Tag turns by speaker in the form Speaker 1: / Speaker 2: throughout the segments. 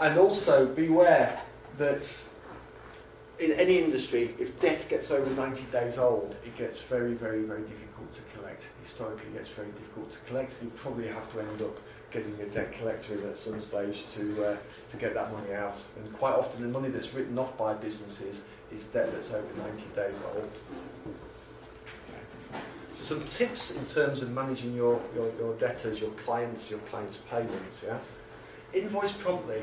Speaker 1: And also beware that in any industry, if debt gets over 90 days old, it gets very, very, very difficult to collect. Historically, it gets very difficult to collect. You probably have to end up getting a debt collector in at some stage to get that money out. And quite often, the money that's written off by businesses is debt that's over 90 days old. So some tips in terms of managing your debtors, your clients' payments. Yeah, invoice promptly.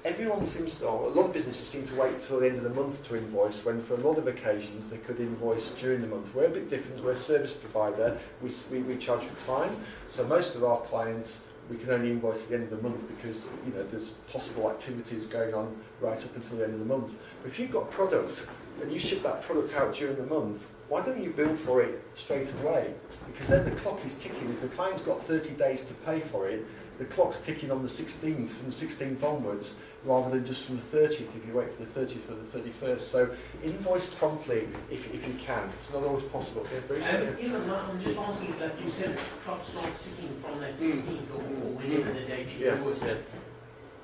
Speaker 1: Everyone seems to, or a lot of businesses seem to wait until the end of the month to invoice, when for a lot of occasions they could invoice during the month. We're a bit different. We're a service provider. We charge for time. So most of our clients, we can only invoice at the end of the month because there's possible activities going on right up until the end of the month. But if you've got product and you ship that product out during the month, why don't you bill for it straight away? Because then the clock is ticking. If the client's got 30 days to pay for it, the clock's ticking on the 16th, from the 16th onwards, rather than just from the 30th if you wait for the 30th or the 31st. So invoice promptly if you can. It's not always possible. Yeah, Bruce?
Speaker 2: Ian, I'm just asking, like you said, the clock starts ticking from that 16th or whenever the date you invoice it.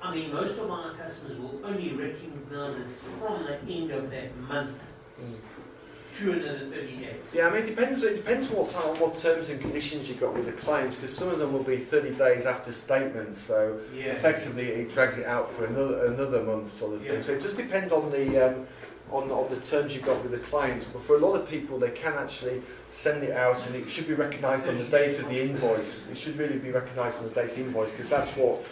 Speaker 2: I mean, most of our customers will only recognise it from the end of that month. To another 30 days.
Speaker 1: Yeah, I mean, it depends what terms and conditions you've got with the clients, because some of them will be 30 days after statements, so effectively it drags it out for another month sort of thing. So it just depends on the terms you've got with the clients. But for a lot of people, they can actually send it out, and it should be recognised on the date of the invoice. It should really be recognised on the date of the invoice, because that's what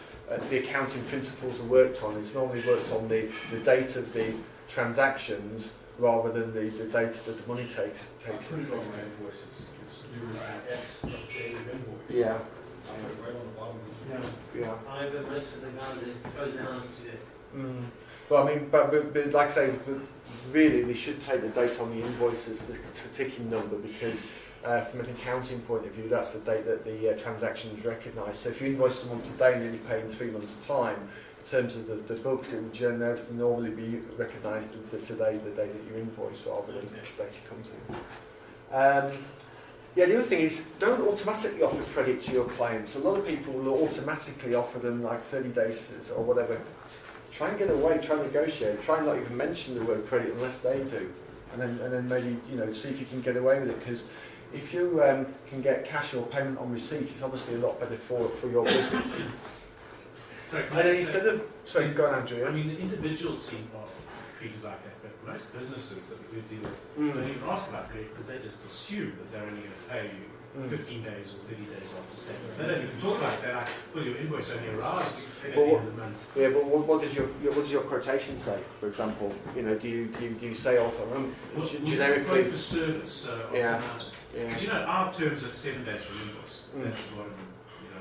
Speaker 1: the accounting principles are worked on. It's normally worked on the date of the transactions, rather than the data that the money takes.
Speaker 3: Invoices. It's X, not J of invoice.
Speaker 1: Yeah.
Speaker 3: Right on the bottom.
Speaker 1: Yeah.
Speaker 2: I bet most of the guys that close their hands to it.
Speaker 1: Well, I mean, but like I say, really, we should take the date on the invoices, the ticking number, because from an accounting point of view, that's the date that the transaction is recognised. So if you invoice someone today and then you pay in 3 months' time, in terms of the books, it would normally be recognised today, the day that you invoice, rather than the date it comes in. The other thing is, don't automatically offer credit to your clients. A lot of people will automatically offer them like 30 days or whatever. Try and get away, try and negotiate, try and not even mention the word credit unless they do. And then maybe, see if you can get away with it, because if you can get cash or payment on receipt, it's obviously a lot better for your business.
Speaker 4: Sorry,
Speaker 1: And then instead of, sorry, go on, Andrew.
Speaker 4: I mean, the individuals seem treated like that, but most businesses that we deal with don't even ask about credit, because they just assume that they're only going to pay you 15 days or 30 days after statement. They don't even talk about that. Like, well, your invoice only arrives at the end of the month.
Speaker 1: Yeah, but what does your quotation say? For example, do you say generically?
Speaker 4: We for service, because our terms are 7 days from invoice. That's what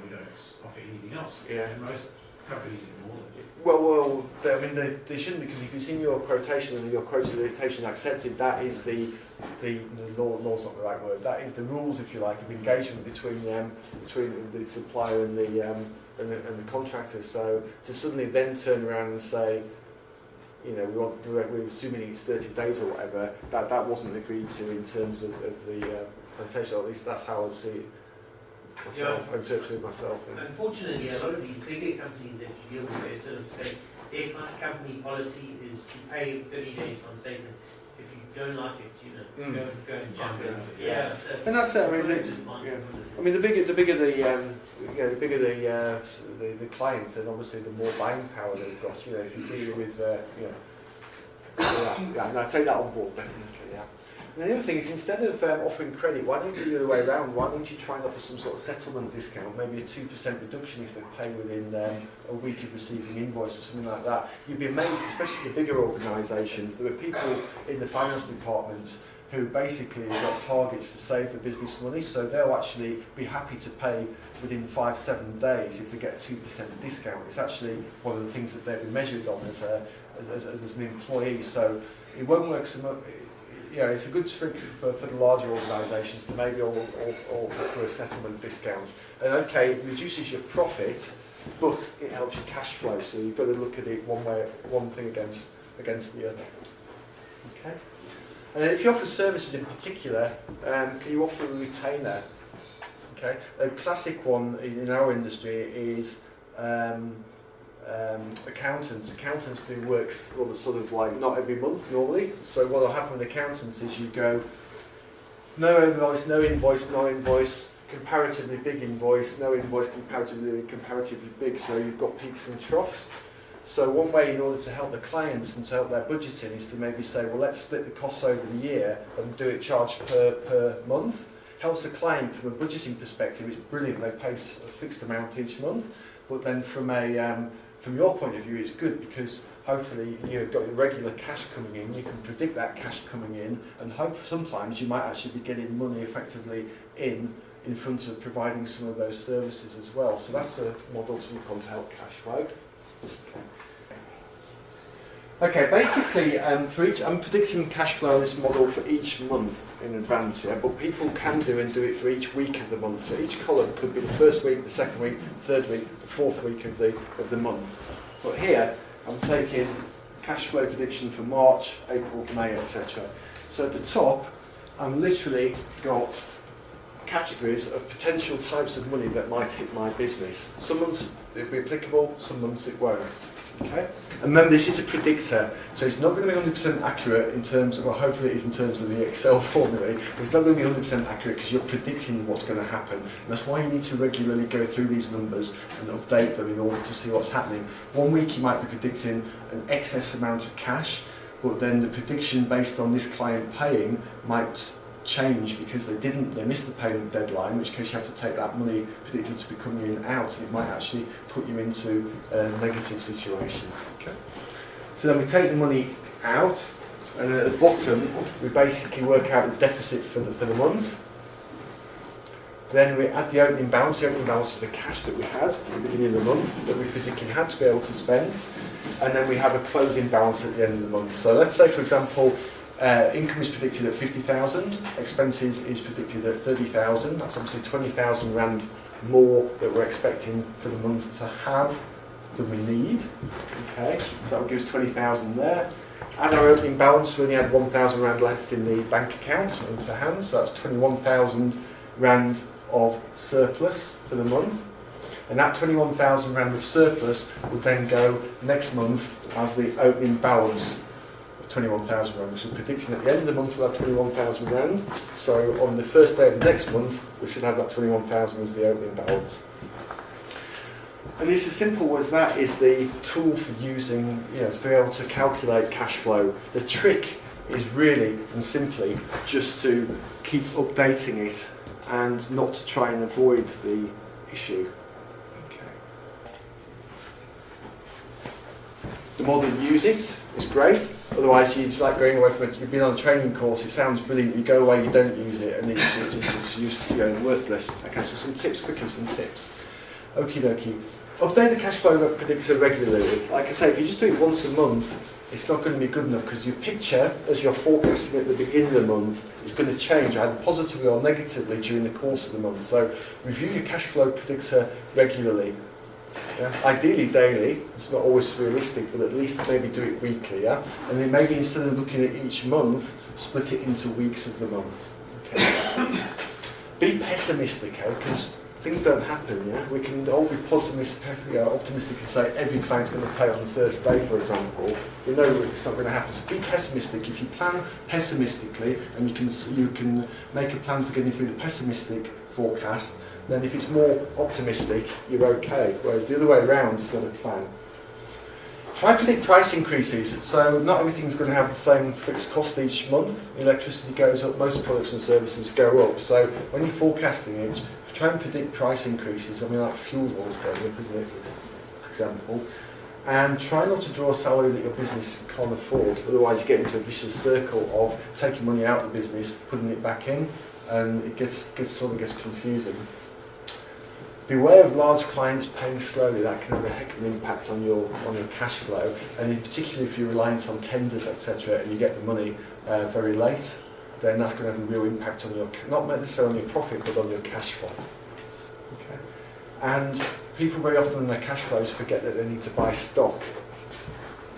Speaker 4: we don't offer anything else.
Speaker 1: Yeah.
Speaker 4: And most companies ignore it.
Speaker 1: Well, I mean, they shouldn't, because if it's in your quotation and your quotation accepted, that is the law's not the right word. That is the rules, if you like, of engagement between the supplier and the contractor. So to suddenly then turn around and say, we're assuming it's 30 days or whatever, that wasn't agreed to in terms of the quotation. Or at least that's how I'd see it. I interpret it myself. Yeah.
Speaker 2: Unfortunately, a lot of these bigger companies that you deal with, they sort of say their company policy is to pay 30 days from statement. If you don't like it, go and jump in. Yeah, so
Speaker 1: and that's it. I mean, the bigger the clients, then obviously the more buying power they've got. If you deal with, I take that on board definitely. Yeah. And the other thing is, instead of offering credit, why don't you do the other way around? Why don't you try and offer some sort of settlement discount, maybe a 2% reduction if they pay within a week of receiving invoice or something like that? You'd be amazed, especially the bigger organisations. There are people in the finance departments who basically have got targets to save the business money, so they'll actually be happy to pay within 5-7 days if they get a 2% discount. It's actually one of the things that they'll be measured on as an employee, so it won't work so much. It's a good trick for the larger organisations to maybe all for a settlement discount. And okay, it reduces your profit, but it helps your cash flow. So you've got to look at it one thing against the other. Okay. And if you offer services in particular, can you offer a retainer? Okay. A classic one in our industry is accountants. Accountants do works sort of like not every month normally. So what will happen with accountants is you go no invoice, no invoice, no invoice, comparatively big invoice, no invoice, comparatively big. So you've got peaks and troughs. So one way in order to help the clients and to help their budgeting is to maybe say, well, let's split the costs over the year and do it charged per month. Helps the client from a budgeting perspective. It's brilliant. They pay a fixed amount each month. But then from your point of view, it's good because hopefully you've got your regular cash coming in. You can predict that cash coming in, and hope sometimes you might actually be getting money effectively in front of providing some of those services as well. So that's a model to look on to help cash flow. Okay, basically, for each, I'm predicting cash flow in this model for each month in advance, yeah, but people can do it for each week of the month. So each column could be the first week, the second week, the third week, the fourth week of the month. But here, I'm taking cash flow prediction for March, April, May, etc. So at the top, I've literally got categories of potential types of money that might hit my business. Some months it'll be applicable, some months it won't. Okay? And remember, this is a predictor, so it's not going to be 100% accurate in terms of, well, hopefully it is in terms of the Excel formula. It's not going to be 100% accurate because you're predicting what's going to happen. And that's why you need to regularly go through these numbers and update them in order to see what's happening. One week you might be predicting an excess amount of cash, but then the prediction based on this client paying might change because they missed the payment deadline, in which case you have to take that money predicted to be coming in out, and it might actually put you into a negative situation. Okay. So then we take the money out, and at the bottom we basically work out the deficit for the month. Then we add the opening balance. The opening balance is the cash that we had at the beginning of the month that we physically had to be able to spend, and then we have a closing balance at the end of the month. So let's say, for example, income is predicted at 50,000, expenses is predicted at 30,000. That's obviously 20,000 rand more that we're expecting for the month to have than we need. Okay, so that will give us 20,000 there. Add our opening balance, we only had 1,000 rand left in the bank account into hand, so that's 21,000 rand of surplus for the month. And that 21,000 rand of surplus would then go next month as the opening balance. 21,000 rand. So we're predicting at the end of the month we'll have 21,000 rand. So on the first day of the next month, we should have that 21,000 as the opening balance. And it's as simple as that is the tool for using, to be able to calculate cash flow. The trick is really and simply just to keep updating it and not to try and avoid the issue. Okay. The more that you use it, it's great. Otherwise, it's like going away from it. You've been on a training course, it sounds brilliant, you go away, you don't use it, and it's worthless. Okay, so some tips, quickly some tips. Okie dokie. Update the cash flow predictor regularly. Like I say, if you just do it once a month, it's not going to be good enough because your picture, as you're forecasting at the beginning of the month, is going to change either positively or negatively during the course of the month. So review your cash flow predictor regularly. Yeah? Ideally daily, it's not always realistic, but at least maybe do it weekly, yeah? And then maybe instead of looking at each month, split it into weeks of the month. Okay? Be pessimistic, okay? Because things don't happen, yeah? We can all be optimistic and say every client's going to pay on the first day, for example. We know it's not going to happen. So be pessimistic. If you plan pessimistically and you can make a plan for getting through the pessimistic forecast, then if it's more optimistic, you're okay. Whereas the other way around, you've got to plan. Try to predict price increases. So not everything's going to have the same fixed cost each month. Electricity goes up, most products and services go up. So when you're forecasting it, try and predict price increases. I mean, like fuel oil's going up, isn't it, for example. And try not to draw a salary that your business can't afford. Otherwise you get into a vicious circle of taking money out of the business, putting it back in, and it gets confusing. Beware of large clients paying slowly. That can have a heck of an impact on your cash flow, and in particular if you're reliant on tenders, etc., and you get the money very late, then that's going to have a real impact on your, not necessarily on your profit, but on your cash flow. Okay. And people very often in their cash flows forget that they need to buy stock.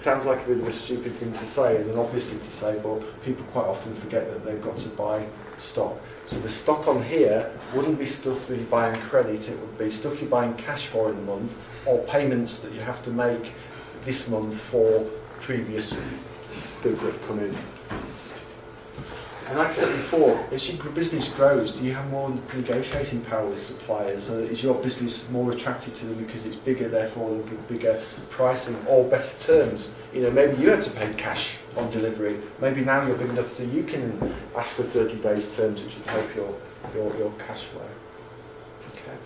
Speaker 1: sounds like a bit of a stupid thing to say and an obvious thing to say, but people quite often forget that they've got to buy stock. So the stock on here wouldn't be stuff that you buy on credit, it would be stuff you're buying cash for in the month, or payments that you have to make this month for previous goods that have come in. And like I said before, as your business grows, do you have more negotiating power with suppliers? Is your business more attractive to them because it's bigger, therefore they'll give bigger pricing or better terms? You know, maybe you had to pay cash on delivery. Maybe now you're big enough that you can ask for 30 days terms, which would help your cash flow. Okay.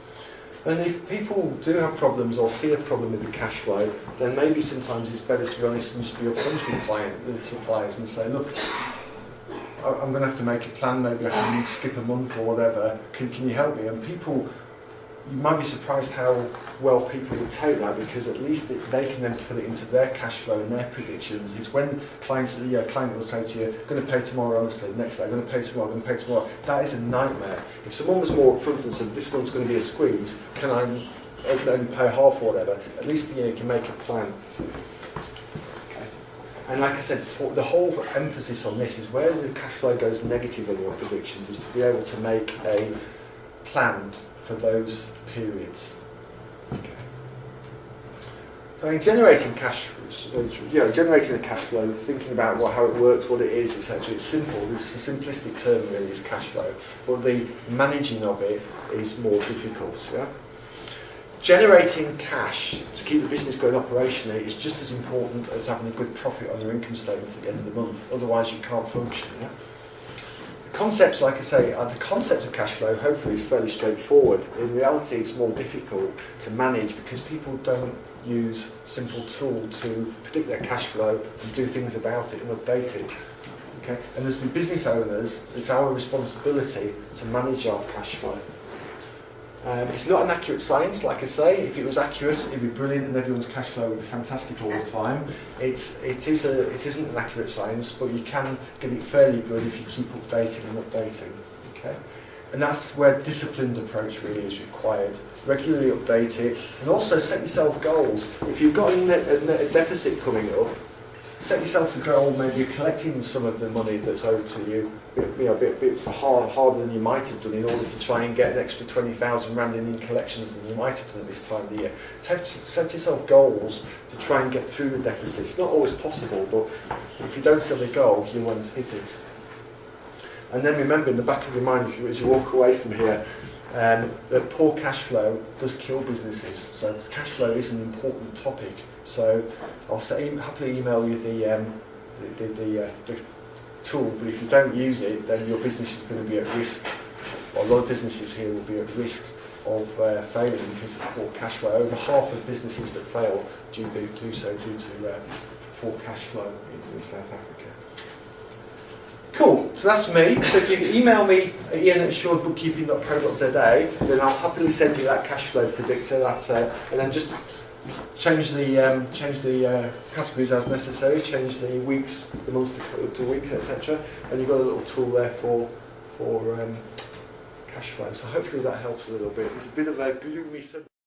Speaker 1: And if people do have problems or see a problem with the cash flow, then maybe sometimes it's better to be honest and just be upfront with suppliers and say, look, I'm going to have to make a plan, maybe I can skip a month or whatever, can you help me? And people, you might be surprised how well people would take that, because at least they can then put it into their cash flow and their predictions. It's when clients, a client will say to you, I'm going to pay tomorrow honestly, next day, I'm going to pay tomorrow, I'm going to pay tomorrow. That is a nightmare. If someone was more upfront and said, this one's going to be a squeeze, can I only pay half or whatever, at least you can make a plan. And like I said, the whole emphasis on this is where the cash flow goes negative in your predictions is to be able to make a plan for those periods. Okay. I mean, generating generating a cash flow, thinking about how it works, what it is, etc. It's simple. It's a simplistic term really, is cash flow, but the managing of it is more difficult. Yeah. Generating cash to keep the business going operationally is just as important as having a good profit on your income statement at the end of the month. Otherwise, you can't function. Yeah? The concepts, like I say, the concept of cash flow hopefully is fairly straightforward. In reality, it's more difficult to manage because people don't use a simple tool to predict their cash flow and do things about it and update it. Okay? And as the business owners, it's our responsibility to manage our cash flow. It's not an accurate science, like I say. If it was accurate, it'd be brilliant and everyone's cash flow would be fantastic all the time. It isn't an accurate science, but you can get it fairly good if you keep updating and updating. Okay? And that's where disciplined approach really is required. Regularly update it, and also set yourself goals. If you've got a deficit coming up, set yourself the goal, maybe you're collecting some of the money that's owed to you, a bit harder than you might have done in order to try and get an extra 20,000 rand in collections than you might have done this time of the year. Set yourself goals to try and get through the deficit. It's not always possible, but if you don't set a goal, you won't hit it. And then remember in the back of your mind, as you walk away from here, that poor cash flow does kill businesses. So cash flow is an important topic. So I'll happily email you the tool, but if you don't use it, then your business is going to be at risk, or a lot of businesses here will be at risk of failing because of poor cash flow. Over half of businesses that fail do so due to poor cash flow in South Africa. Cool, so that's me. So if you email me at ian@assuredbookkeeping.co.za, then I'll happily send you that cash flow predictor, and then just change the categories as necessary, change the weeks, the months to weeks, etc. And you've got a little tool there for cash flow. So hopefully that helps a little bit. It's a bit of a gloomy subject.